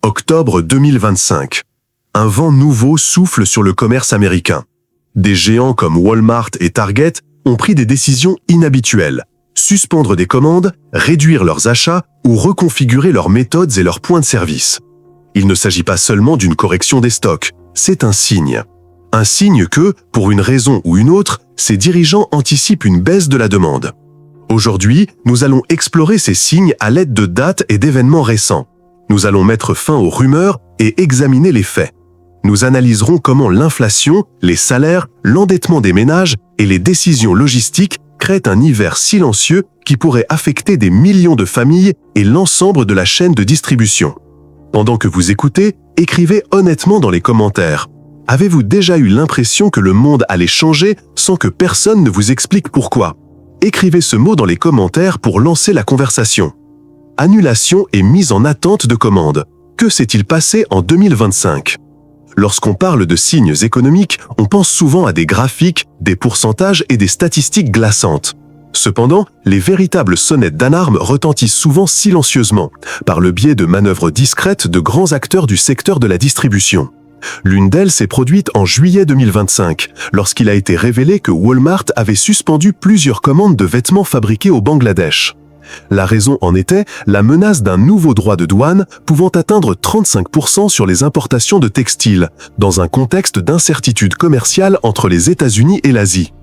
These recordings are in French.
Octobre 2025. Un vent nouveau souffle sur le commerce américain. Des géants comme Walmart et Target ont pris des décisions inhabituelles. Suspendre des commandes, réduire leurs achats ou reconfigurer leurs méthodes et leurs points de service. Il ne s'agit pas seulement d'une correction des stocks, c'est un signe. Un signe que, pour une raison ou une autre, ces dirigeants anticipent une baisse de la demande. Aujourd'hui, nous allons explorer ces signes à l'aide de dates et d'événements récents. Nous allons mettre fin aux rumeurs et examiner les faits. Nous analyserons comment l'inflation, les salaires, l'endettement des ménages et les décisions logistiques créent un hiver silencieux qui pourrait affecter des millions de familles et l'ensemble de la chaîne de distribution. Pendant que vous écoutez, écrivez honnêtement dans les commentaires. Avez-vous déjà eu l'impression que le monde allait changer sans que personne ne vous explique pourquoi? Écrivez ce mot dans les commentaires pour lancer la conversation. Annulation et mise en attente de commande. Que s'est-il passé en 2025? Lorsqu'on parle de signes économiques, on pense souvent à des graphiques, des pourcentages et des statistiques glaçantes. Cependant, les véritables sonnettes d'alarme retentissent souvent silencieusement, par le biais de manœuvres discrètes de grands acteurs du secteur de la distribution. L'une d'elles s'est produite en juillet 2025, lorsqu'il a été révélé que Walmart avait suspendu plusieurs commandes de vêtements fabriqués au Bangladesh. La raison en était la menace d'un nouveau droit de douane pouvant atteindre 35% sur les importations de textiles, dans un contexte d'incertitude commerciale entre les États-Unis et l'Asie.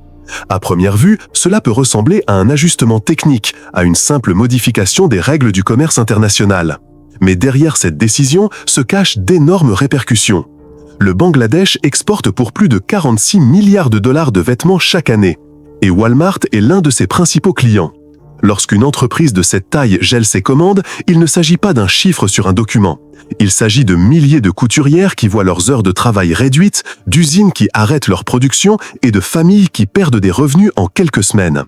À première vue, cela peut ressembler à un ajustement technique, à une simple modification des règles du commerce international. Mais derrière cette décision se cachent d'énormes répercussions. Le Bangladesh exporte pour plus de 46 milliards de dollars de vêtements chaque année, et Walmart est l'un de ses principaux clients. Lorsqu'une entreprise de cette taille gèle ses commandes, il ne s'agit pas d'un chiffre sur un document. Il s'agit de milliers de couturières qui voient leurs heures de travail réduites, d'usines qui arrêtent leur production et de familles qui perdent des revenus en quelques semaines.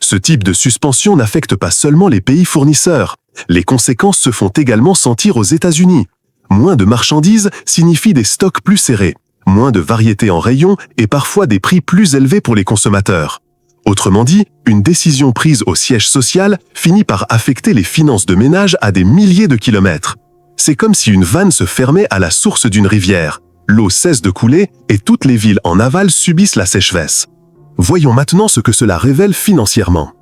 Ce type de suspension n'affecte pas seulement les pays fournisseurs. Les conséquences se font également sentir aux États-Unis. Moins de marchandises signifie des stocks plus serrés, moins de variété en rayon et parfois des prix plus élevés pour les consommateurs. Autrement dit, une décision prise au siège social finit par affecter les finances de ménage à des milliers de kilomètres. C'est comme si une vanne se fermait à la source d'une rivière. L'eau cesse de couler et toutes les villes en aval subissent la sécheresse. Voyons maintenant ce que cela révèle financièrement.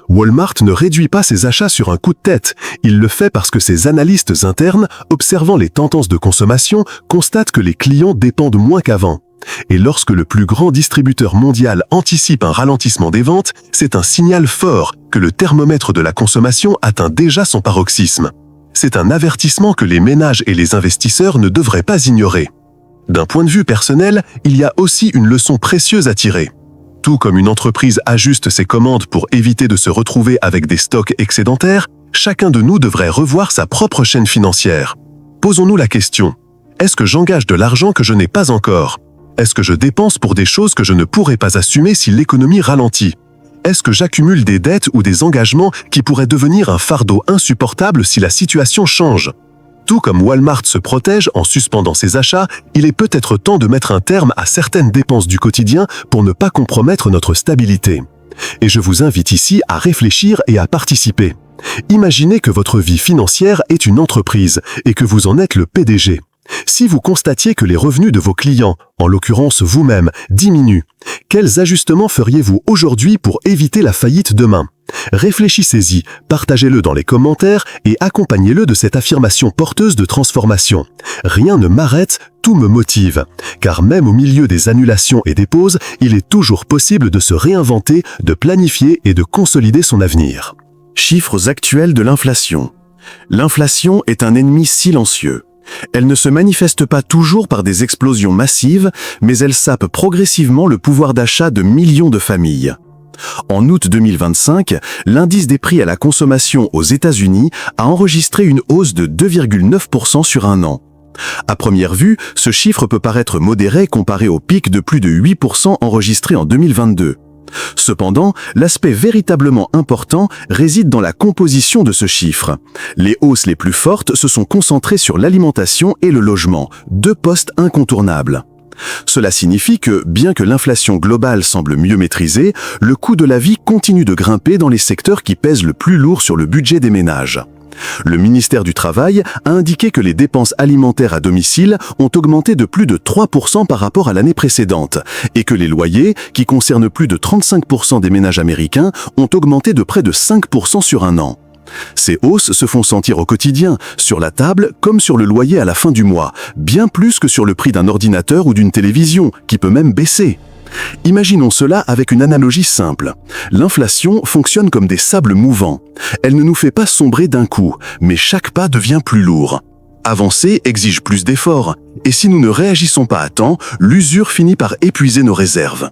Walmart ne réduit pas ses achats sur un coup de tête. Il le fait parce que ses analystes internes, observant les tendances de consommation, constatent que les clients dépendent moins qu'avant. Et lorsque le plus grand distributeur mondial anticipe un ralentissement des ventes, c'est un signal fort que le thermomètre de la consommation atteint déjà son paroxysme. C'est un avertissement que les ménages et les investisseurs ne devraient pas ignorer. D'un point de vue personnel, il y a aussi une leçon précieuse à tirer. Tout comme une entreprise ajuste ses commandes pour éviter de se retrouver avec des stocks excédentaires, chacun de nous devrait revoir sa propre chaîne financière. Posons-nous la question, est-ce que j'engage de l'argent que je n'ai pas encore ? Est-ce que je dépense pour des choses que je ne pourrais pas assumer si l'économie ralentit? Est-ce que j'accumule des dettes ou des engagements qui pourraient devenir un fardeau insupportable si la situation change? Tout comme Walmart se protège en suspendant ses achats, il est peut-être temps de mettre un terme à certaines dépenses du quotidien pour ne pas compromettre notre stabilité. Et je vous invite ici à réfléchir et à participer. Imaginez que votre vie financière est une entreprise et que vous en êtes le PDG. Si vous constatiez que les revenus de vos clients, en l'occurrence vous-même, diminuent, quels ajustements feriez-vous aujourd'hui pour éviter la faillite demain? Réfléchissez-y, partagez-le dans les commentaires et accompagnez-le de cette affirmation porteuse de transformation. Rien ne m'arrête, tout me motive. Car même au milieu des annulations et des pauses, il est toujours possible de se réinventer, de planifier et de consolider son avenir. Chiffres actuels de l'inflation. L'inflation est un ennemi silencieux. Elle ne se manifeste pas toujours par des explosions massives, mais elle sape progressivement le pouvoir d'achat de millions de familles. En août 2025, l'indice des prix à la consommation aux États-Unis a enregistré une hausse de 2,9% sur un an. À première vue, ce chiffre peut paraître modéré comparé au pic de plus de 8% enregistré en 2022. Cependant, l'aspect véritablement important réside dans la composition de ce chiffre. Les hausses les plus fortes se sont concentrées sur l'alimentation et le logement, deux postes incontournables. Cela signifie que, bien que l'inflation globale semble mieux maîtrisée, le coût de la vie continue de grimper dans les secteurs qui pèsent le plus lourd sur le budget des ménages. Le ministère du Travail a indiqué que les dépenses alimentaires à domicile ont augmenté de plus de 3% par rapport à l'année précédente et que les loyers, qui concernent plus de 35% des ménages américains, ont augmenté de près de 5% sur un an. Ces hausses se font sentir au quotidien, sur la table comme sur le loyer à la fin du mois, bien plus que sur le prix d'un ordinateur ou d'une télévision, qui peut même baisser. Imaginons cela avec une analogie simple. L'inflation fonctionne comme des sables mouvants. Elle ne nous fait pas sombrer d'un coup, mais chaque pas devient plus lourd. Avancer exige plus d'efforts, et si nous ne réagissons pas à temps, l'usure finit par épuiser nos réserves.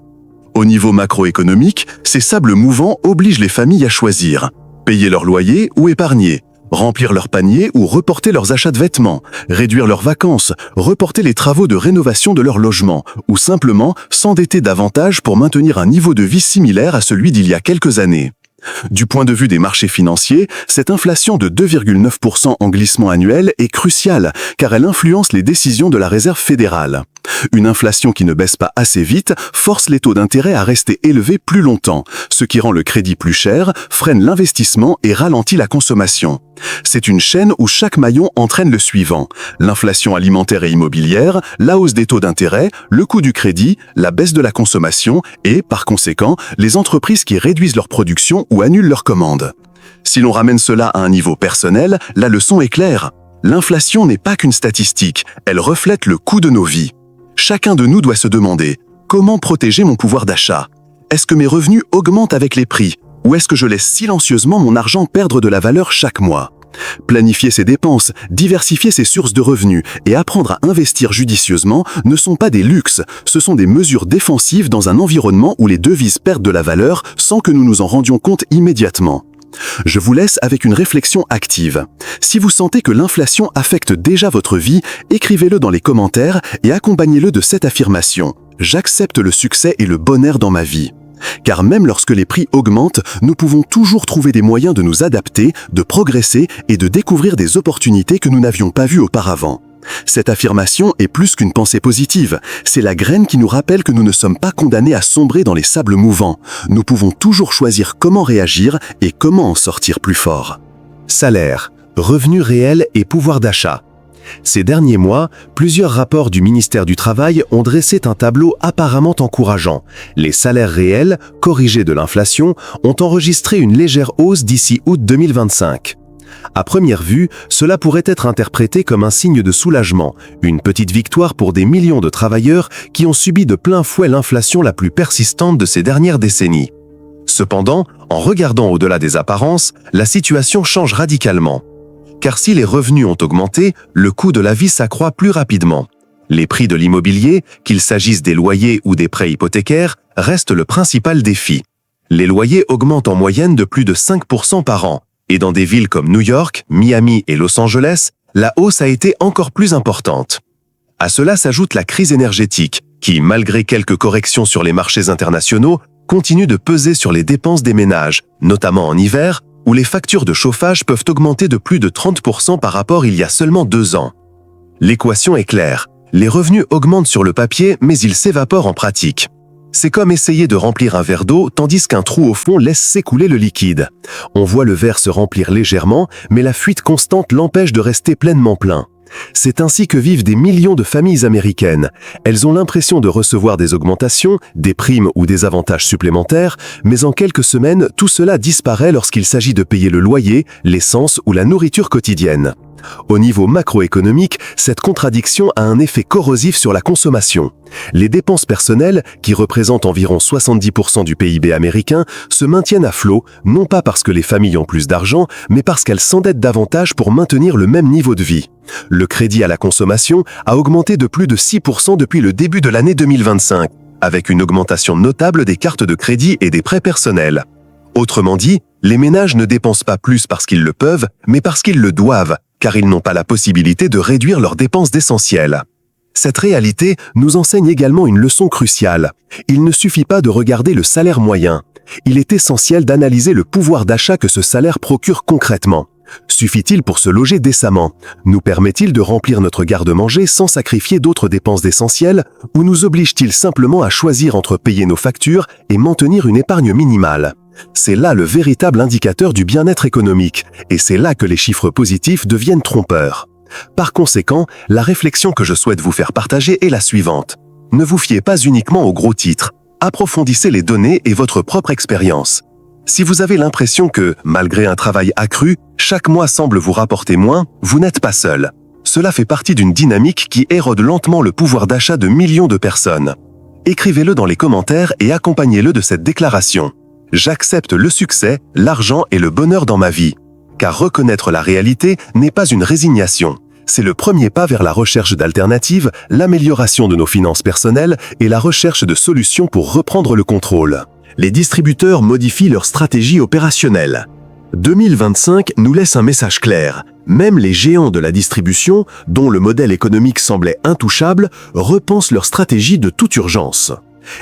Au niveau macroéconomique, ces sables mouvants obligent les familles à choisir. Payer leur loyer ou épargner, remplir leur panier ou reporter leurs achats de vêtements, réduire leurs vacances, reporter les travaux de rénovation de leur logement, ou simplement s'endetter davantage pour maintenir un niveau de vie similaire à celui d'il y a quelques années. Du point de vue des marchés financiers, cette inflation de 2,9% en glissement annuel est cruciale, car elle influence les décisions de la Réserve fédérale. Une inflation qui ne baisse pas assez vite force les taux d'intérêt à rester élevés plus longtemps, ce qui rend le crédit plus cher, freine l'investissement et ralentit la consommation. C'est une chaîne où chaque maillon entraîne le suivant: l'inflation alimentaire et immobilière, la hausse des taux d'intérêt, le coût du crédit, la baisse de la consommation et, par conséquent, les entreprises qui réduisent leur production ou annulent leurs commandes. Si l'on ramène cela à un niveau personnel, la leçon est claire. L'inflation n'est pas qu'une statistique, elle reflète le coût de nos vies. Chacun de nous doit se demander: comment protéger mon pouvoir d'achat? Est-ce que mes revenus augmentent avec les prix? Ou est-ce que je laisse silencieusement mon argent perdre de la valeur chaque mois? Planifier ses dépenses, diversifier ses sources de revenus et apprendre à investir judicieusement ne sont pas des luxes, ce sont des mesures défensives dans un environnement où les devises perdent de la valeur sans que nous nous en rendions compte immédiatement. Je vous laisse avec une réflexion active. Si vous sentez que l'inflation affecte déjà votre vie, écrivez-le dans les commentaires et accompagnez-le de cette affirmation: j'accepte le succès et le bonheur dans ma vie. Car même lorsque les prix augmentent, nous pouvons toujours trouver des moyens de nous adapter, de progresser et de découvrir des opportunités que nous n'avions pas vues auparavant. Cette affirmation est plus qu'une pensée positive, c'est la graine qui nous rappelle que nous ne sommes pas condamnés à sombrer dans les sables mouvants. Nous pouvons toujours choisir comment réagir et comment en sortir plus fort. Salaire, revenus réels et pouvoir d'achat. Ces derniers mois, plusieurs rapports du ministère du Travail ont dressé un tableau apparemment encourageant. Les salaires réels, corrigés de l'inflation, ont enregistré une légère hausse d'ici août 2025. À première vue, cela pourrait être interprété comme un signe de soulagement, une petite victoire pour des millions de travailleurs qui ont subi de plein fouet l'inflation la plus persistante de ces dernières décennies. Cependant, en regardant au-delà des apparences, la situation change radicalement. Car si les revenus ont augmenté, le coût de la vie s'accroît plus rapidement. Les prix de l'immobilier, qu'il s'agisse des loyers ou des prêts hypothécaires, restent le principal défi. Les loyers augmentent en moyenne de plus de 5% par an, et dans des villes comme New York, Miami et Los Angeles, la hausse a été encore plus importante. À cela s'ajoute la crise énergétique, qui, malgré quelques corrections sur les marchés internationaux, continue de peser sur les dépenses des ménages, notamment en hiver, où les factures de chauffage peuvent augmenter de plus de 30% par rapport il y a seulement 2 ans. L'équation est claire. Les revenus augmentent sur le papier, mais ils s'évaporent en pratique. C'est comme essayer de remplir un verre d'eau tandis qu'un trou au fond laisse s'écouler le liquide. On voit le verre se remplir légèrement, mais la fuite constante l'empêche de rester pleinement plein. C'est ainsi que vivent des millions de familles américaines. Elles ont l'impression de recevoir des augmentations, des primes ou des avantages supplémentaires, mais en quelques semaines, tout cela disparaît lorsqu'il s'agit de payer le loyer, l'essence ou la nourriture quotidienne. Au niveau macroéconomique, cette contradiction a un effet corrosif sur la consommation. Les dépenses personnelles, qui représentent environ 70% du PIB américain, se maintiennent à flot, non pas parce que les familles ont plus d'argent, mais parce qu'elles s'endettent davantage pour maintenir le même niveau de vie. Le crédit à la consommation a augmenté de plus de 6% depuis le début de l'année 2025, avec une augmentation notable des cartes de crédit et des prêts personnels. Autrement dit, les ménages ne dépensent pas plus parce qu'ils le peuvent, mais parce qu'ils le doivent, car ils n'ont pas la possibilité de réduire leurs dépenses d'essentiel. Cette réalité nous enseigne également une leçon cruciale. Il ne suffit pas de regarder le salaire moyen. Il est essentiel d'analyser le pouvoir d'achat que ce salaire procure concrètement. Suffit-il pour se loger décemment? Nous permet-il de remplir notre garde-manger sans sacrifier d'autres dépenses d'essentiel? Ou nous oblige-t-il simplement à choisir entre payer nos factures et maintenir une épargne minimale? C'est là le véritable indicateur du bien-être économique, et c'est là que les chiffres positifs deviennent trompeurs. Par conséquent, la réflexion que je souhaite vous faire partager est la suivante. Ne vous fiez pas uniquement aux gros titres, approfondissez les données et votre propre expérience. Si vous avez l'impression que, malgré un travail accru, chaque mois semble vous rapporter moins, vous n'êtes pas seul. Cela fait partie d'une dynamique qui érode lentement le pouvoir d'achat de millions de personnes. Écrivez-le dans les commentaires et accompagnez-le de cette déclaration. J'accepte le succès, l'argent et le bonheur dans ma vie. Car reconnaître la réalité n'est pas une résignation. C'est le premier pas vers la recherche d'alternatives, l'amélioration de nos finances personnelles et la recherche de solutions pour reprendre le contrôle. Les distributeurs modifient leur stratégie opérationnelle. 2025 nous laisse un message clair. Même les géants de la distribution, dont le modèle économique semblait intouchable, repensent leur stratégie de toute urgence.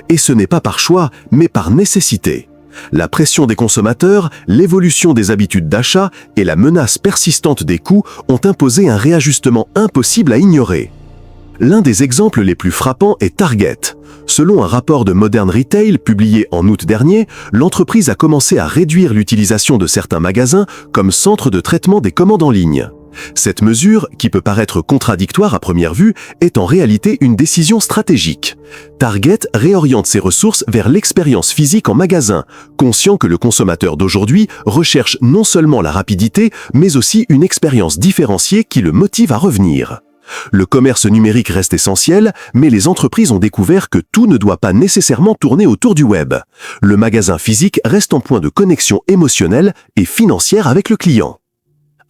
Et ce n'est pas par choix, mais par nécessité. La pression des consommateurs, l'évolution des habitudes d'achat et la menace persistante des coûts ont imposé un réajustement impossible à ignorer. L'un des exemples les plus frappants est Target. Selon un rapport de Modern Retail publié en août dernier, l'entreprise a commencé à réduire l'utilisation de certains magasins comme centre de traitement des commandes en ligne. Cette mesure, qui peut paraître contradictoire à première vue, est en réalité une décision stratégique. Target réoriente ses ressources vers l'expérience physique en magasin, conscient que le consommateur d'aujourd'hui recherche non seulement la rapidité, mais aussi une expérience différenciée qui le motive à revenir. Le commerce numérique reste essentiel, mais les entreprises ont découvert que tout ne doit pas nécessairement tourner autour du web. Le magasin physique reste en point de connexion émotionnelle et financière avec le client.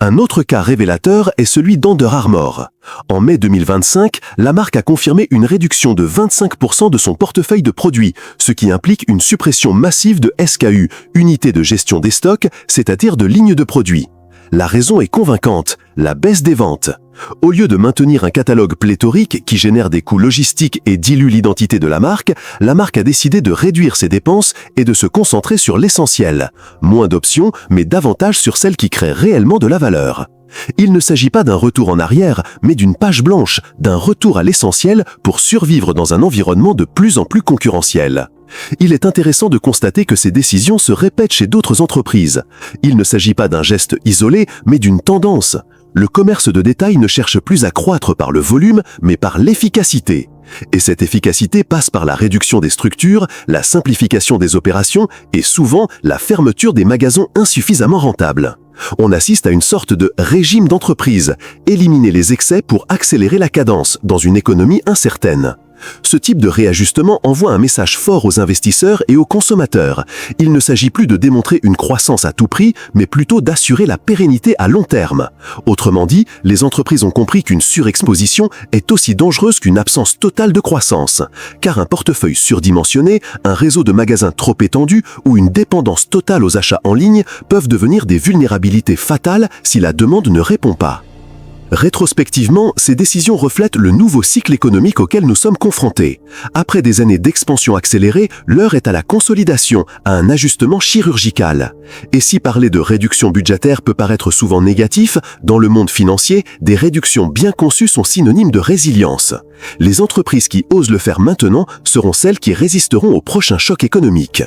Un autre cas révélateur est celui d'Under Armour. En mai 2025, la marque a confirmé une réduction de 25% de son portefeuille de produits, ce qui implique une suppression massive de SKU, unités de gestion des stocks, c'est-à-dire de lignes de produits. La raison est convaincante, la baisse des ventes. Au lieu de maintenir un catalogue pléthorique qui génère des coûts logistiques et dilue l'identité de la marque a décidé de réduire ses dépenses et de se concentrer sur l'essentiel. Moins d'options, mais davantage sur celles qui créent réellement de la valeur. Il ne s'agit pas d'un retour en arrière, mais d'une page blanche, d'un retour à l'essentiel pour survivre dans un environnement de plus en plus concurrentiel. Il est intéressant de constater que ces décisions se répètent chez d'autres entreprises. Il ne s'agit pas d'un geste isolé, mais d'une tendance. Le commerce de détail ne cherche plus à croître par le volume, mais par l'efficacité. Et cette efficacité passe par la réduction des structures, la simplification des opérations et souvent la fermeture des magasins insuffisamment rentables. On assiste à une sorte de régime d'entreprise, éliminer les excès pour accélérer la cadence dans une économie incertaine. Ce type de réajustement envoie un message fort aux investisseurs et aux consommateurs. Il ne s'agit plus de démontrer une croissance à tout prix, mais plutôt d'assurer la pérennité à long terme. Autrement dit, les entreprises ont compris qu'une surexposition est aussi dangereuse qu'une absence totale de croissance. Car un portefeuille surdimensionné, un réseau de magasins trop étendu ou une dépendance totale aux achats en ligne peuvent devenir des vulnérabilités fatales si la demande ne répond pas. Rétrospectivement, ces décisions reflètent le nouveau cycle économique auquel nous sommes confrontés. Après des années d'expansion accélérée, l'heure est à la consolidation, à un ajustement chirurgical. Et si parler de réduction budgétaire peut paraître souvent négatif, dans le monde financier, des réductions bien conçues sont synonymes de résilience. Les entreprises qui osent le faire maintenant seront celles qui résisteront au prochain choc économique.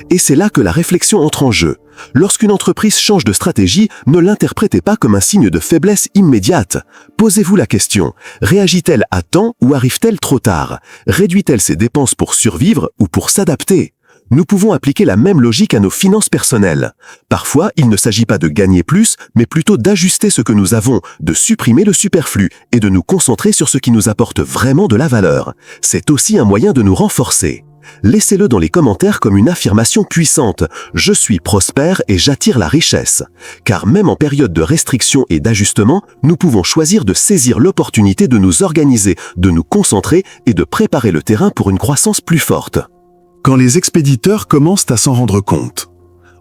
Et c'est là que la réflexion entre en jeu. Lorsqu'une entreprise change de stratégie, ne l'interprétez pas comme un signe de faiblesse immédiate. Posez-vous la question, réagit-elle à temps ou arrive-t-elle trop tard? Réduit-elle ses dépenses pour survivre ou pour s'adapter? Nous pouvons appliquer la même logique à nos finances personnelles. Parfois, il ne s'agit pas de gagner plus, mais plutôt d'ajuster ce que nous avons, de supprimer le superflu et de nous concentrer sur ce qui nous apporte vraiment de la valeur. C'est aussi un moyen de nous renforcer. Laissez-le dans les commentaires comme une affirmation puissante. Je suis prospère et j'attire la richesse. Car même en période de restriction et d'ajustement, nous pouvons choisir de saisir l'opportunité de nous organiser, de nous concentrer et de préparer le terrain pour une croissance plus forte. Quand les expéditeurs commencent à s'en rendre compte.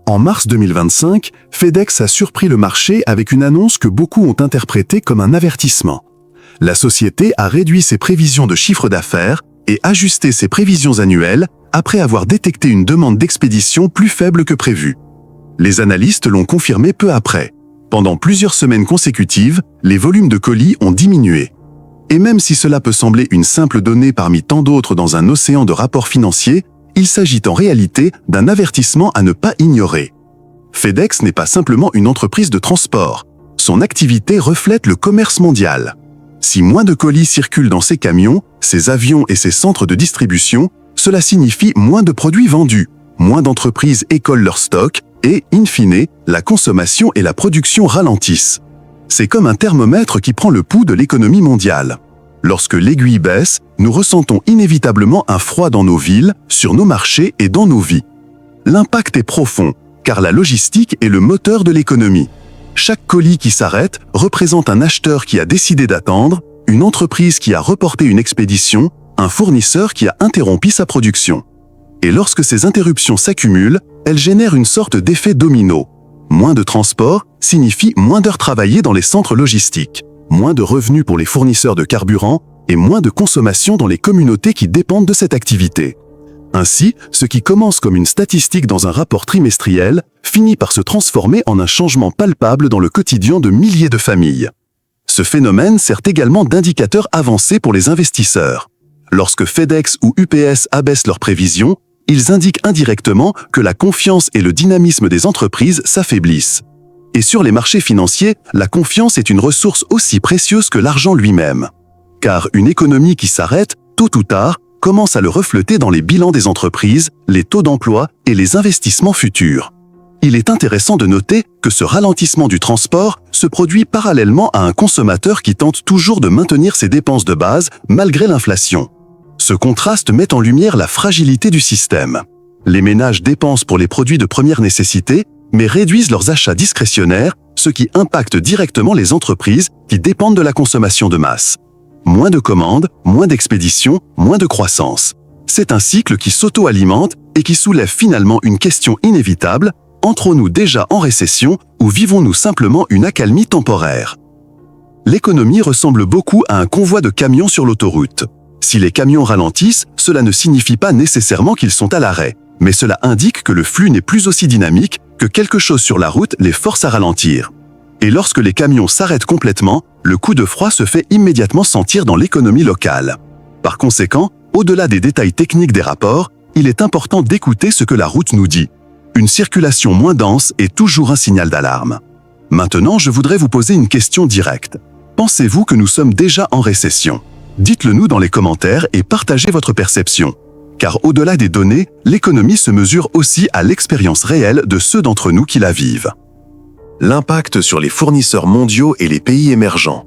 En mars 2025, FedEx a surpris le marché avec une annonce que beaucoup ont interprétée comme un avertissement. La société a réduit ses prévisions de chiffre d'affaires et ajusté ses prévisions annuelles après avoir détecté une demande d'expédition plus faible que prévu. Les analystes l'ont confirmé peu après. Pendant plusieurs semaines consécutives, les volumes de colis ont diminué. Et même si cela peut sembler une simple donnée parmi tant d'autres dans un océan de rapports financiers, il s'agit en réalité d'un avertissement à ne pas ignorer. FedEx n'est pas simplement une entreprise de transport. Son activité reflète le commerce mondial. Si moins de colis circulent dans ses camions, ses avions et ses centres de distribution, cela signifie moins de produits vendus, moins d'entreprises écolent leurs stocks et, in fine, la consommation et la production ralentissent. C'est comme un thermomètre qui prend le pouls de l'économie mondiale. Lorsque l'aiguille baisse, nous ressentons inévitablement un froid dans nos villes, sur nos marchés et dans nos vies. L'impact est profond, car la logistique est le moteur de l'économie. Chaque colis qui s'arrête représente un acheteur qui a décidé d'attendre, une entreprise qui a reporté une expédition, un fournisseur qui a interrompu sa production. Et lorsque ces interruptions s'accumulent, elles génèrent une sorte d'effet domino. Moins de transport signifie moins d'heures travaillées dans les centres logistiques, moins de revenus pour les fournisseurs de carburant et moins de consommation dans les communautés qui dépendent de cette activité. Ainsi, ce qui commence comme une statistique dans un rapport trimestriel finit par se transformer en un changement palpable dans le quotidien de milliers de familles. Ce phénomène sert également d'indicateur avancé pour les investisseurs. Lorsque FedEx ou UPS abaissent leurs prévisions, ils indiquent indirectement que la confiance et le dynamisme des entreprises s'affaiblissent. Et sur les marchés financiers, la confiance est une ressource aussi précieuse que l'argent lui-même. Car une économie qui s'arrête, tôt ou tard, commence à le refléter dans les bilans des entreprises, les taux d'emploi et les investissements futurs. Il est intéressant de noter que ce ralentissement du transport se produit parallèlement à un consommateur qui tente toujours de maintenir ses dépenses de base malgré l'inflation. Ce contraste met en lumière la fragilité du système. Les ménages dépensent pour les produits de première nécessité, mais réduisent leurs achats discrétionnaires, ce qui impacte directement les entreprises qui dépendent de la consommation de masse. Moins de commandes, moins d'expéditions, moins de croissance. C'est un cycle qui s'auto-alimente et qui soulève finalement une question inévitable: entrons-nous déjà en récession ou vivons-nous simplement une accalmie temporaire? L'économie ressemble beaucoup à un convoi de camions sur l'autoroute. Si les camions ralentissent, cela ne signifie pas nécessairement qu'ils sont à l'arrêt, mais cela indique que le flux n'est plus aussi dynamique, que quelque chose sur la route les force à ralentir. Et lorsque les camions s'arrêtent complètement, le coup de froid se fait immédiatement sentir dans l'économie locale. Par conséquent, au-delà des détails techniques des rapports, il est important d'écouter ce que la route nous dit. Une circulation moins dense est toujours un signal d'alarme. Maintenant, je voudrais vous poser une question directe. Pensez-vous que nous sommes déjà en récession? Dites-le nous dans les commentaires et partagez votre perception. Car au-delà des données, l'économie se mesure aussi à l'expérience réelle de ceux d'entre nous qui la vivent. L'impact sur les fournisseurs mondiaux et les pays émergents.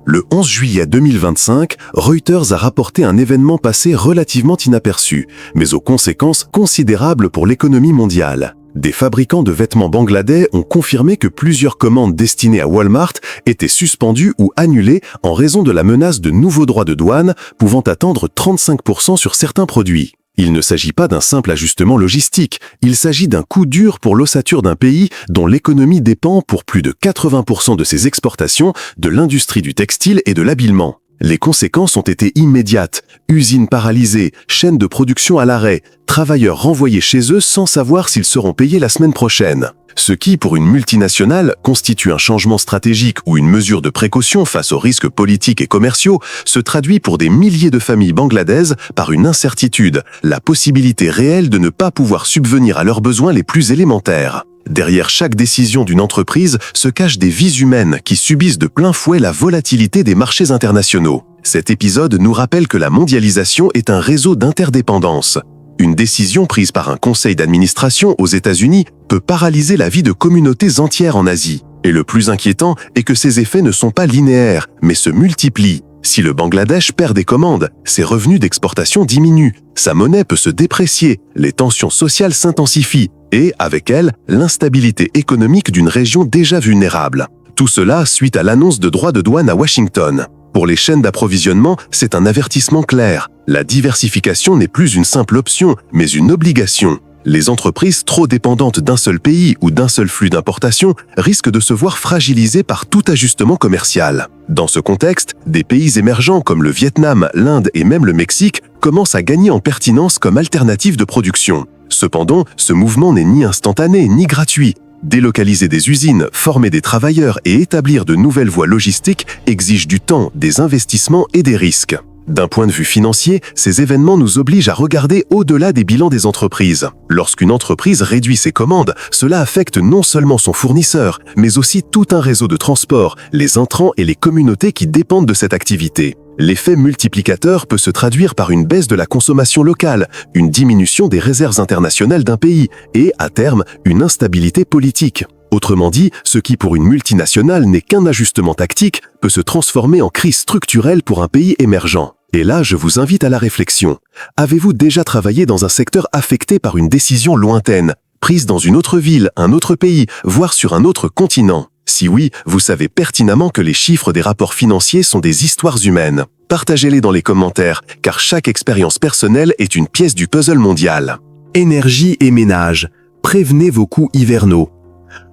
Le 11 juillet 2025, Reuters a rapporté un événement passé relativement inaperçu, mais aux conséquences considérables pour l'économie mondiale. Des fabricants de vêtements bangladais ont confirmé que plusieurs commandes destinées à Walmart étaient suspendues ou annulées en raison de la menace de nouveaux droits de douane pouvant atteindre 35% sur certains produits. Il ne s'agit pas d'un simple ajustement logistique, il s'agit d'un coup dur pour l'ossature d'un pays dont l'économie dépend pour plus de 80% de ses exportations de l'industrie du textile et de l'habillement. Les conséquences ont été immédiates. Usines paralysées, chaînes de production à l'arrêt, travailleurs renvoyés chez eux sans savoir s'ils seront payés la semaine prochaine. Ce qui, pour une multinationale, constitue un changement stratégique ou une mesure de précaution face aux risques politiques et commerciaux, se traduit pour des milliers de familles bangladaises par une incertitude, la possibilité réelle de ne pas pouvoir subvenir à leurs besoins les plus élémentaires. Derrière chaque décision d'une entreprise se cachent des vies humaines qui subissent de plein fouet la volatilité des marchés internationaux. Cet épisode nous rappelle que la mondialisation est un réseau d'interdépendance. Une décision prise par un conseil d'administration aux États-Unis peut paralyser la vie de communautés entières en Asie. Et le plus inquiétant est que ces effets ne sont pas linéaires, mais se multiplient. Si le Bangladesh perd des commandes, ses revenus d'exportation diminuent, sa monnaie peut se déprécier, les tensions sociales s'intensifient, et, avec elles, l'instabilité économique d'une région déjà vulnérable. Tout cela suite à l'annonce de droits de douane à Washington. Pour les chaînes d'approvisionnement, c'est un avertissement clair. La diversification n'est plus une simple option, mais une obligation. Les entreprises trop dépendantes d'un seul pays ou d'un seul flux d'importation risquent de se voir fragilisées par tout ajustement commercial. Dans ce contexte, des pays émergents comme le Vietnam, l'Inde et même le Mexique commencent à gagner en pertinence comme alternative de production. Cependant, ce mouvement n'est ni instantané ni gratuit. Délocaliser des usines, former des travailleurs et établir de nouvelles voies logistiques exige du temps, des investissements et des risques. D'un point de vue financier, ces événements nous obligent à regarder au-delà des bilans des entreprises. Lorsqu'une entreprise réduit ses commandes, cela affecte non seulement son fournisseur, mais aussi tout un réseau de transport, les intrants et les communautés qui dépendent de cette activité. L'effet multiplicateur peut se traduire par une baisse de la consommation locale, une diminution des réserves internationales d'un pays et, à terme, une instabilité politique. Autrement dit, ce qui pour une multinationale n'est qu'un ajustement tactique peut se transformer en crise structurelle pour un pays émergent. Et là, je vous invite à la réflexion. Avez-vous déjà travaillé dans un secteur affecté par une décision lointaine, prise dans une autre ville, un autre pays, voire sur un autre continent? Si oui, vous savez pertinemment que les chiffres des rapports financiers sont des histoires humaines. Partagez-les dans les commentaires, car chaque expérience personnelle est une pièce du puzzle mondial. Énergie et ménage. Prévenez vos coûts hivernaux.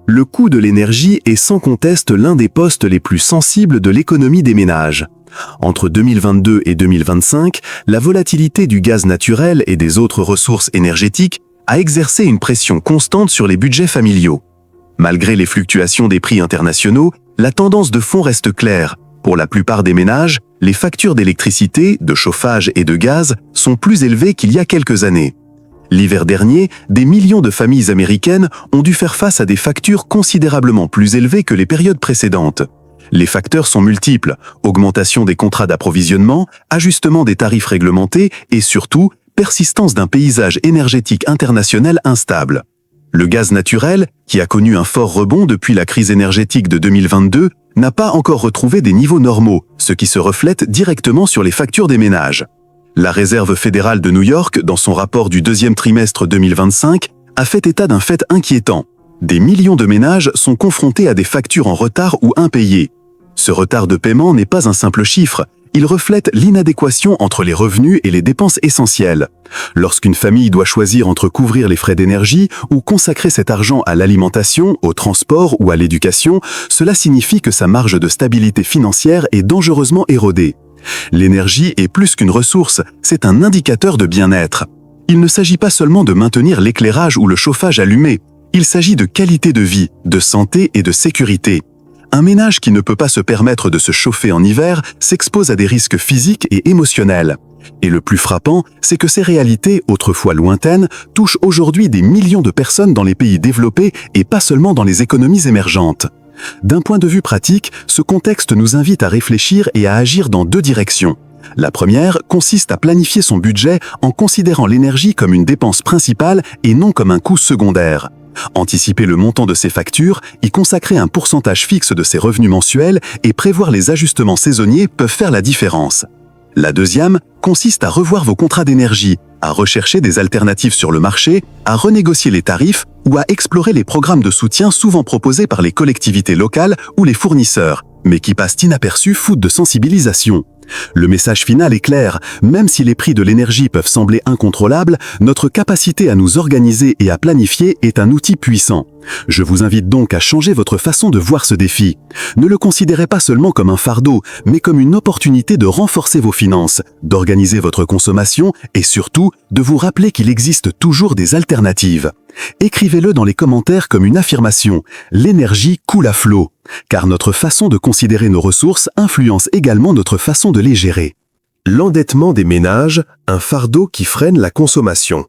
Le coût de l'énergie est sans conteste l'un des postes les plus sensibles de l'économie des ménages. Entre 2022 et 2025, la volatilité du gaz naturel et des autres ressources énergétiques a exercé une pression constante sur les budgets familiaux. Malgré les fluctuations des prix internationaux, la tendance de fond reste claire. Pour la plupart des ménages, les factures d'électricité, de chauffage et de gaz sont plus élevées qu'il y a quelques années. L'hiver dernier, des millions de familles américaines ont dû faire face à des factures considérablement plus élevées que les périodes précédentes. Les facteurs sont multiples, augmentation des contrats d'approvisionnement, ajustement des tarifs réglementés et surtout, persistance d'un paysage énergétique international instable. Le gaz naturel, qui a connu un fort rebond depuis la crise énergétique de 2022, n'a pas encore retrouvé des niveaux normaux, ce qui se reflète directement sur les factures des ménages. La Réserve fédérale de New York, dans son rapport du deuxième trimestre 2025, a fait état d'un fait inquiétant. Des millions de ménages sont confrontés à des factures en retard ou impayées. Ce retard de paiement n'est pas un simple chiffre, il reflète l'inadéquation entre les revenus et les dépenses essentielles. Lorsqu'une famille doit choisir entre couvrir les frais d'énergie ou consacrer cet argent à l'alimentation, au transport ou à l'éducation, cela signifie que sa marge de stabilité financière est dangereusement érodée. L'énergie est plus qu'une ressource, c'est un indicateur de bien-être. Il ne s'agit pas seulement de maintenir l'éclairage ou le chauffage allumé, il s'agit de qualité de vie, de santé et de sécurité. Un ménage qui ne peut pas se permettre de se chauffer en hiver s'expose à des risques physiques et émotionnels. Et le plus frappant, c'est que ces réalités, autrefois lointaines, touchent aujourd'hui des millions de personnes dans les pays développés et pas seulement dans les économies émergentes. D'un point de vue pratique, ce contexte nous invite à réfléchir et à agir dans deux directions. La première consiste à planifier son budget en considérant l'énergie comme une dépense principale et non comme un coût secondaire. Anticiper le montant de ses factures, y consacrer un pourcentage fixe de ses revenus mensuels et prévoir les ajustements saisonniers peuvent faire la différence. La deuxième consiste à revoir vos contrats d'énergie, à rechercher des alternatives sur le marché, à renégocier les tarifs ou à explorer les programmes de soutien souvent proposés par les collectivités locales ou les fournisseurs, mais qui passent inaperçus faute de sensibilisation. Le message final est clair, même si les prix de l'énergie peuvent sembler incontrôlables, notre capacité à nous organiser et à planifier est un outil puissant. Je vous invite donc à changer votre façon de voir ce défi. Ne le considérez pas seulement comme un fardeau, mais comme une opportunité de renforcer vos finances, d'organiser votre consommation et surtout de vous rappeler qu'il existe toujours des alternatives. Écrivez-le dans les commentaires comme une affirmation. L'énergie coule à flot. Car notre façon de considérer nos ressources influence également notre façon de les gérer. L'endettement des ménages, un fardeau qui freine la consommation.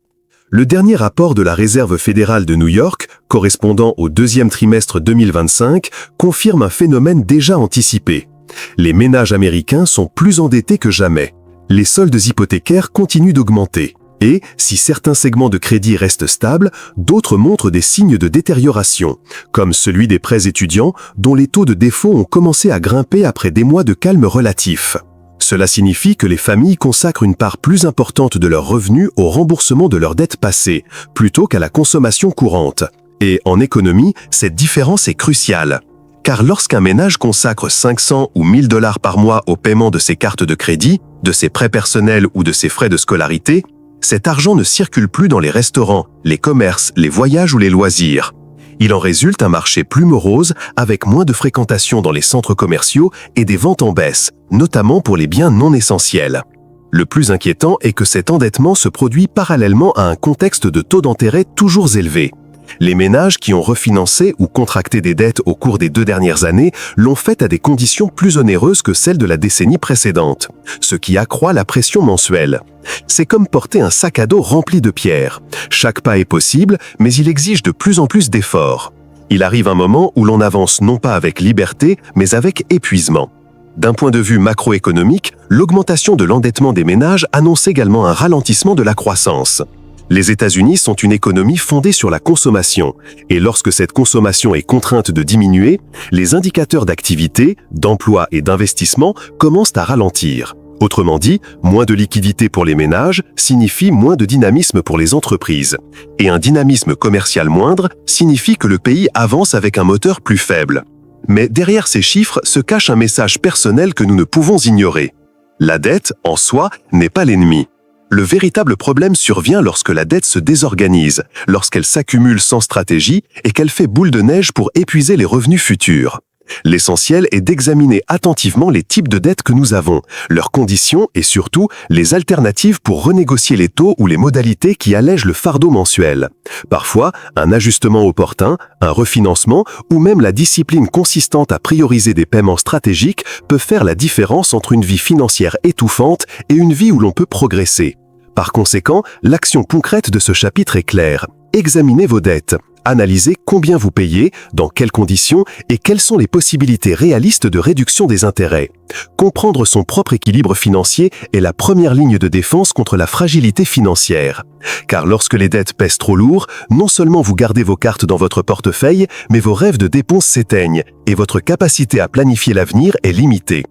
Le dernier rapport de la Réserve fédérale de New York, correspondant au deuxième trimestre 2025, confirme un phénomène déjà anticipé. Les ménages américains sont plus endettés que jamais. Les soldes hypothécaires continuent d'augmenter. Et, si certains segments de crédit restent stables, d'autres montrent des signes de détérioration, comme celui des prêts étudiants dont les taux de défaut ont commencé à grimper après des mois de calme relatif. Cela signifie que les familles consacrent une part plus importante de leurs revenus au remboursement de leurs dettes passées, plutôt qu'à la consommation courante. Et en économie, cette différence est cruciale. Car lorsqu'un ménage consacre 500 ou 1000 $ par mois au paiement de ses cartes de crédit, de ses prêts personnels ou de ses frais de scolarité, cet argent ne circule plus dans les restaurants, les commerces, les voyages ou les loisirs. Il en résulte un marché plus morose, avec moins de fréquentation dans les centres commerciaux et des ventes en baisse, notamment pour les biens non essentiels. Le plus inquiétant est que cet endettement se produit parallèlement à un contexte de taux d'intérêt toujours élevés. Les ménages qui ont refinancé ou contracté des dettes au cours des 2 dernières années l'ont fait à des conditions plus onéreuses que celles de la décennie précédente, ce qui accroît la pression mensuelle. C'est comme porter un sac à dos rempli de pierres. Chaque pas est possible, mais il exige de plus en plus d'efforts. Il arrive un moment où l'on avance non pas avec liberté, mais avec épuisement. D'un point de vue macroéconomique, l'augmentation de l'endettement des ménages annonce également un ralentissement de la croissance. Les États-Unis sont une économie fondée sur la consommation, et lorsque cette consommation est contrainte de diminuer, les indicateurs d'activité, d'emploi et d'investissement commencent à ralentir. Autrement dit, moins de liquidités pour les ménages signifie moins de dynamisme pour les entreprises. Et un dynamisme commercial moindre signifie que le pays avance avec un moteur plus faible. Mais derrière ces chiffres se cache un message personnel que nous ne pouvons ignorer. La dette, en soi, n'est pas l'ennemi. Le véritable problème survient lorsque la dette se désorganise, lorsqu'elle s'accumule sans stratégie et qu'elle fait boule de neige pour épuiser les revenus futurs. L'essentiel est d'examiner attentivement les types de dettes que nous avons, leurs conditions et surtout les alternatives pour renégocier les taux ou les modalités qui allègent le fardeau mensuel. Parfois, un ajustement opportun, un refinancement ou même la discipline consistante à prioriser des paiements stratégiques peut faire la différence entre une vie financière étouffante et une vie où l'on peut progresser. Par conséquent, l'action concrète de ce chapitre est claire. Examinez vos dettes. Analysez combien vous payez, dans quelles conditions et quelles sont les possibilités réalistes de réduction des intérêts. Comprendre son propre équilibre financier est la première ligne de défense contre la fragilité financière. Car lorsque les dettes pèsent trop lourd, non seulement vous gardez vos cartes dans votre portefeuille, mais vos rêves de dépenses s'éteignent et votre capacité à planifier l'avenir est limitée.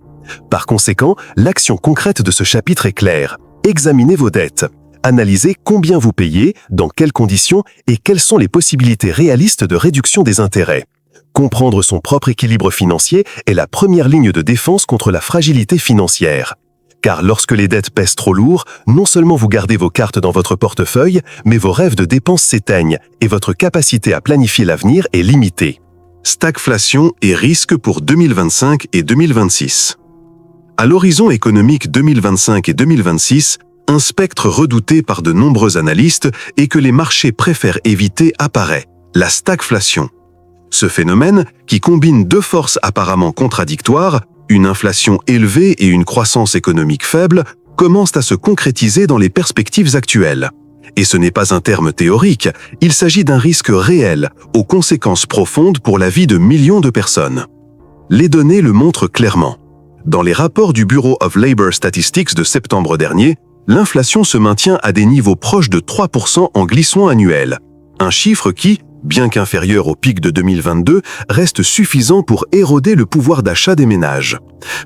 Par conséquent, l'action concrète de ce chapitre est claire. Examinez vos dettes. Analysez combien vous payez, dans quelles conditions et quelles sont les possibilités réalistes de réduction des intérêts. Comprendre son propre équilibre financier est la première ligne de défense contre la fragilité financière. Car lorsque les dettes pèsent trop lourd, non seulement vous gardez vos cartes dans votre portefeuille, mais vos rêves de dépenses s'éteignent et votre capacité à planifier l'avenir est limitée. Stagflation et risques pour 2025 et 2026. À l'horizon économique 2025 et 2026, un spectre redouté par de nombreux analystes et que les marchés préfèrent éviter apparaît, la stagflation. Ce phénomène, qui combine deux forces apparemment contradictoires, une inflation élevée et une croissance économique faible, commence à se concrétiser dans les perspectives actuelles. Et ce n'est pas un terme théorique, il s'agit d'un risque réel, aux conséquences profondes pour la vie de millions de personnes. Les données le montrent clairement. Dans les rapports du Bureau of Labor Statistics de septembre dernier, l'inflation se maintient à des niveaux proches de 3% en glissement annuel. Un chiffre qui, bien qu'inférieur au pic de 2022, reste suffisant pour éroder le pouvoir d'achat des ménages.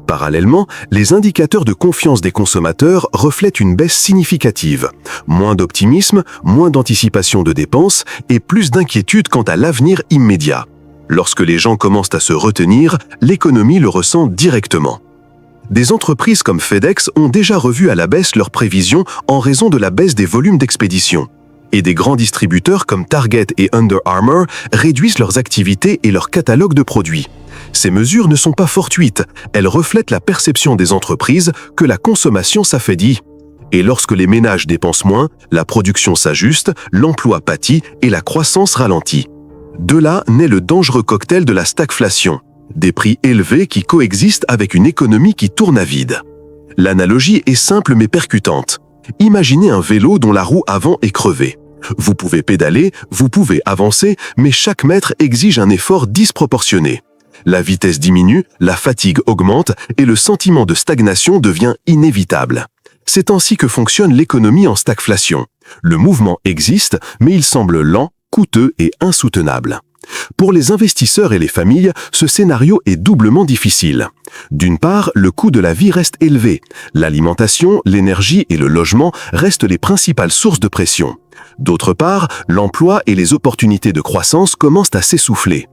Parallèlement, les indicateurs de confiance des consommateurs reflètent une baisse significative. Moins d'optimisme, moins d'anticipation de dépenses et plus d'inquiétude quant à l'avenir immédiat. Lorsque les gens commencent à se retenir, l'économie le ressent directement. Des entreprises comme FedEx ont déjà revu à la baisse leurs prévisions en raison de la baisse des volumes d'expédition. Et des grands distributeurs comme Target et Under Armour réduisent leurs activités et leur catalogue de produits. Ces mesures ne sont pas fortuites, elles reflètent la perception des entreprises que la consommation s'affaiblit. Et lorsque les ménages dépensent moins, la production s'ajuste, l'emploi pâtit et la croissance ralentit. De là naît le dangereux cocktail de la stagflation. Des prix élevés qui coexistent avec une économie qui tourne à vide. L'analogie est simple mais percutante. Imaginez un vélo dont la roue avant est crevée. Vous pouvez pédaler, vous pouvez avancer, mais chaque mètre exige un effort disproportionné. La vitesse diminue, la fatigue augmente et le sentiment de stagnation devient inévitable. C'est ainsi que fonctionne l'économie en stagflation. Le mouvement existe, mais il semble lent, coûteux et insoutenable. Pour les investisseurs et les familles, ce scénario est doublement difficile. D'une part, le coût de la vie reste élevé. L'alimentation, l'énergie et le logement restent les principales sources de pression. D'autre part, l'emploi et les opportunités de croissance commencent à s'essouffler.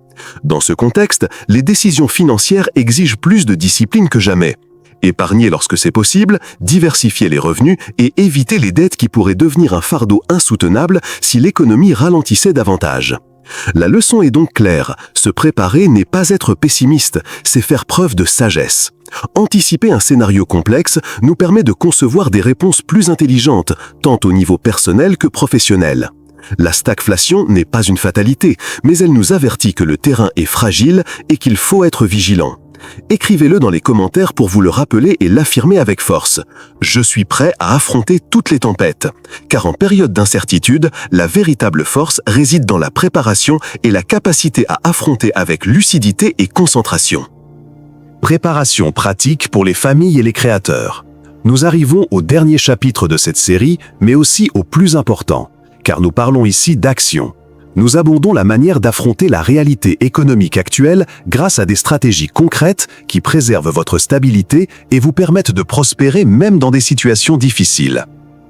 Dans ce contexte, les décisions financières exigent plus de discipline que jamais. Épargner lorsque c'est possible, diversifier les revenus et éviter les dettes qui pourraient devenir un fardeau insoutenable si l'économie ralentissait davantage. La leçon est donc claire, se préparer n'est pas être pessimiste, c'est faire preuve de sagesse. Anticiper un scénario complexe nous permet de concevoir des réponses plus intelligentes, tant au niveau personnel que professionnel. La stagflation n'est pas une fatalité, mais elle nous avertit que le terrain est fragile et qu'il faut être vigilant. Écrivez-le dans les commentaires pour vous le rappeler et l'affirmer avec force. Je suis prêt à affronter toutes les tempêtes. Car en période d'incertitude, la véritable force réside dans la préparation et la capacité à affronter avec lucidité et concentration. Préparation pratique pour les familles et les créateurs. Nous arrivons au dernier chapitre de cette série, mais aussi au plus important, car nous parlons ici d'action. Nous abordons la manière d'affronter la réalité économique actuelle grâce à des stratégies concrètes qui préservent votre stabilité et vous permettent de prospérer même dans des situations difficiles.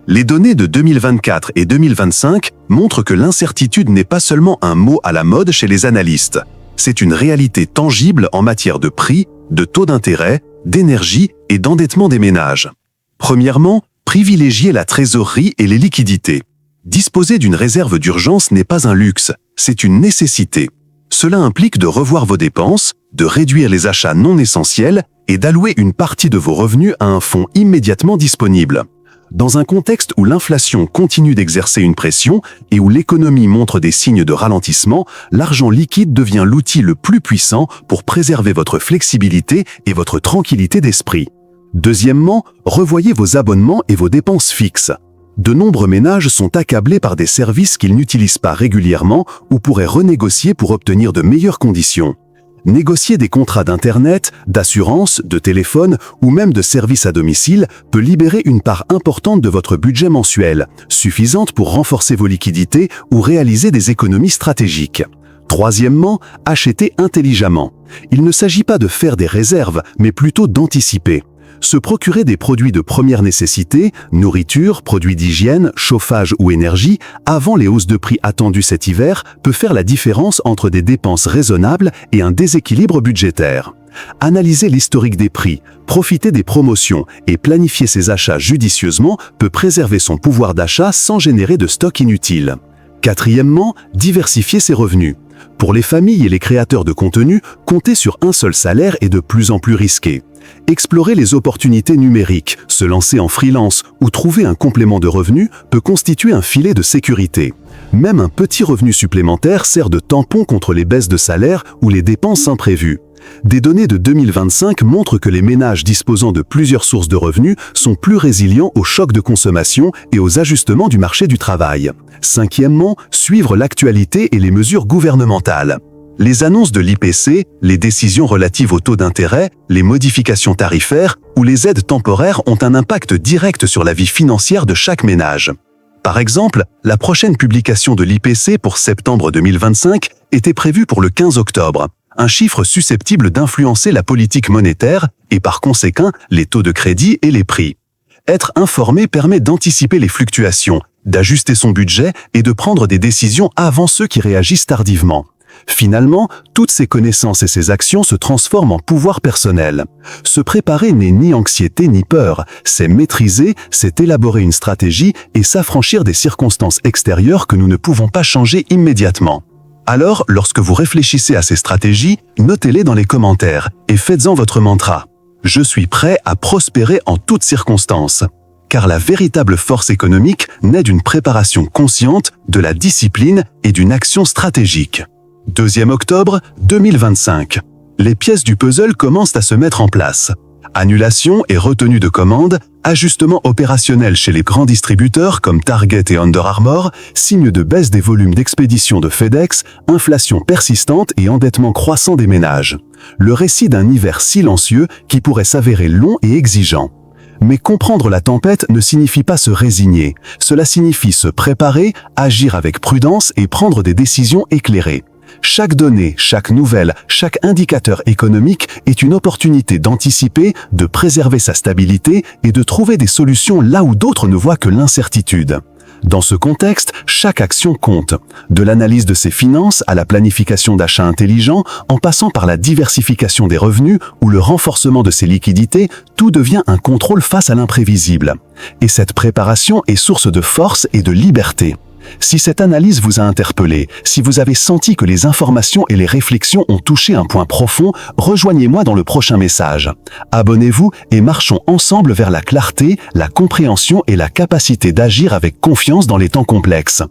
Les données de 2024 et 2025 montrent que l'incertitude n'est pas seulement un mot à la mode chez les analystes. C'est une réalité tangible en matière de prix, de taux d'intérêt, d'énergie et d'endettement des ménages. Premièrement, privilégiez la trésorerie et les liquidités. Disposer d'une réserve d'urgence n'est pas un luxe, c'est une nécessité. Cela implique de revoir vos dépenses, de réduire les achats non essentiels et d'allouer une partie de vos revenus à un fonds immédiatement disponible. Dans un contexte où l'inflation continue d'exercer une pression et où l'économie montre des signes de ralentissement, l'argent liquide devient l'outil le plus puissant pour préserver votre flexibilité et votre tranquillité d'esprit. Deuxièmement, revoyez vos abonnements et vos dépenses fixes. De nombreux ménages sont accablés par des services qu'ils n'utilisent pas régulièrement ou pourraient renégocier pour obtenir de meilleures conditions. Négocier des contrats d'Internet, d'assurance, de téléphone ou même de services à domicile peut libérer une part importante de votre budget mensuel, suffisante pour renforcer vos liquidités ou réaliser des économies stratégiques. Troisièmement, achetez intelligemment. Il ne s'agit pas de faire des réserves, mais plutôt d'anticiper. Se procurer des produits de première nécessité, nourriture, produits d'hygiène, chauffage ou énergie, avant les hausses de prix attendues cet hiver, peut faire la différence entre des dépenses raisonnables et un déséquilibre budgétaire. Analyser l'historique des prix, profiter des promotions et planifier ses achats judicieusement peut préserver son pouvoir d'achat sans générer de stock inutile. Quatrièmement, diversifier ses revenus. Pour les familles et les créateurs de contenu, compter sur un seul salaire est de plus en plus risqué. Explorer les opportunités numériques, se lancer en freelance ou trouver un complément de revenu peut constituer un filet de sécurité. Même un petit revenu supplémentaire sert de tampon contre les baisses de salaire ou les dépenses imprévues. Des données de 2025 montrent que les ménages disposant de plusieurs sources de revenus sont plus résilients aux chocs de consommation et aux ajustements du marché du travail. Cinquièmement, suivre l'actualité et les mesures gouvernementales. Les annonces de l'IPC, les décisions relatives au taux d'intérêt, les modifications tarifaires ou les aides temporaires ont un impact direct sur la vie financière de chaque ménage. Par exemple, la prochaine publication de l'IPC pour septembre 2025 était prévue pour le 15 octobre, un chiffre susceptible d'influencer la politique monétaire et par conséquent les taux de crédit et les prix. Être informé permet d'anticiper les fluctuations, d'ajuster son budget et de prendre des décisions avant ceux qui réagissent tardivement. Finalement, toutes ces connaissances et ces actions se transforment en pouvoir personnel. Se préparer n'est ni anxiété ni peur, c'est maîtriser, c'est élaborer une stratégie et s'affranchir des circonstances extérieures que nous ne pouvons pas changer immédiatement. Alors, lorsque vous réfléchissez à ces stratégies, notez-les dans les commentaires et faites-en votre mantra. Je suis prêt à prospérer en toutes circonstances. Car la véritable force économique naît d'une préparation consciente, de la discipline et d'une action stratégique. 2e octobre 2025. Les pièces du puzzle commencent à se mettre en place. Annulation et retenue de commandes, ajustements opérationnels chez les grands distributeurs comme Target et Under Armour, signe de baisse des volumes d'expédition de FedEx, inflation persistante et endettement croissant des ménages. Le récit d'un hiver silencieux qui pourrait s'avérer long et exigeant. Mais comprendre la tempête ne signifie pas se résigner. Cela signifie se préparer, agir avec prudence et prendre des décisions éclairées. Chaque donnée, chaque nouvelle, chaque indicateur économique est une opportunité d'anticiper, de préserver sa stabilité et de trouver des solutions là où d'autres ne voient que l'incertitude. Dans ce contexte, chaque action compte. De l'analyse de ses finances à la planification d'achats intelligents, en passant par la diversification des revenus ou le renforcement de ses liquidités, tout devient un contrôle face à l'imprévisible. Et cette préparation est source de force et de liberté. Si cette analyse vous a interpellé, si vous avez senti que les informations et les réflexions ont touché un point profond, rejoignez-moi dans le prochain message. Abonnez-vous et marchons ensemble vers la clarté, la compréhension et la capacité d'agir avec confiance dans les temps complexes.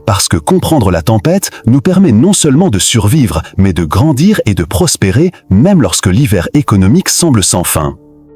Parce que comprendre la tempête nous permet non seulement de survivre, mais de grandir et de prospérer, même lorsque l'hiver économique semble sans fin.